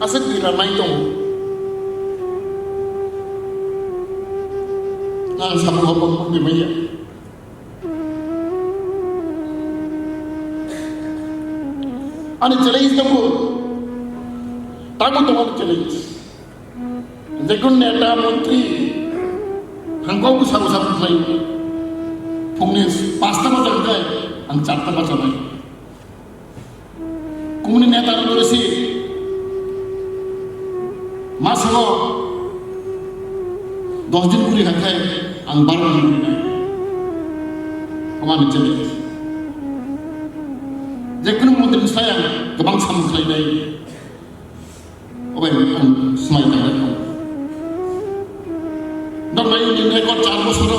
asa diranai dong nang sabu hopang di maya ani challenge tabu tabu tomar challenge dekun neta mantri hangkau ku sabu sabu khai phungni 5টা বাজার যায় ang 4টা বাজার নাই kumuni neta resi maslo 10 दिन kuri hakai ang 12 दिन kuri nai kemana challenge जेखुनु मन्दिर sayang गोबां सामलायनाय अबाय आं समायनाय दरबाय रेकर्ड 4 বছর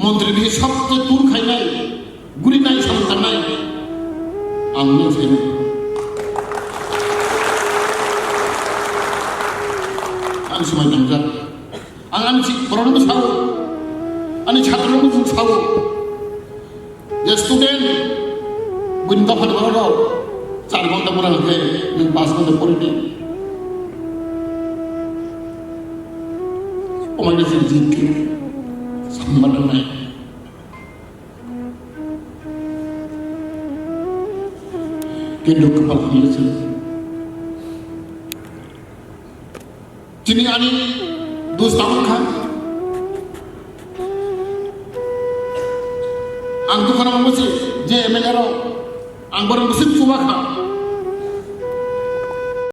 मन्दिर बि सबसे दूर खायनाय गुरिनाय सामलायनाय आं मिथियो आं समायनाय आं आंनि बर'नोबो सावो आंनि छात्रनोबो सावो जे student Bunta pada baru, cari bunta kurang ke, yang pas bunta pori oh my God, jadi sama dengan kedua kepala dia sih. Jadi ani 2 tahun kan, angku karena masih je menero ang barang besar cuma kah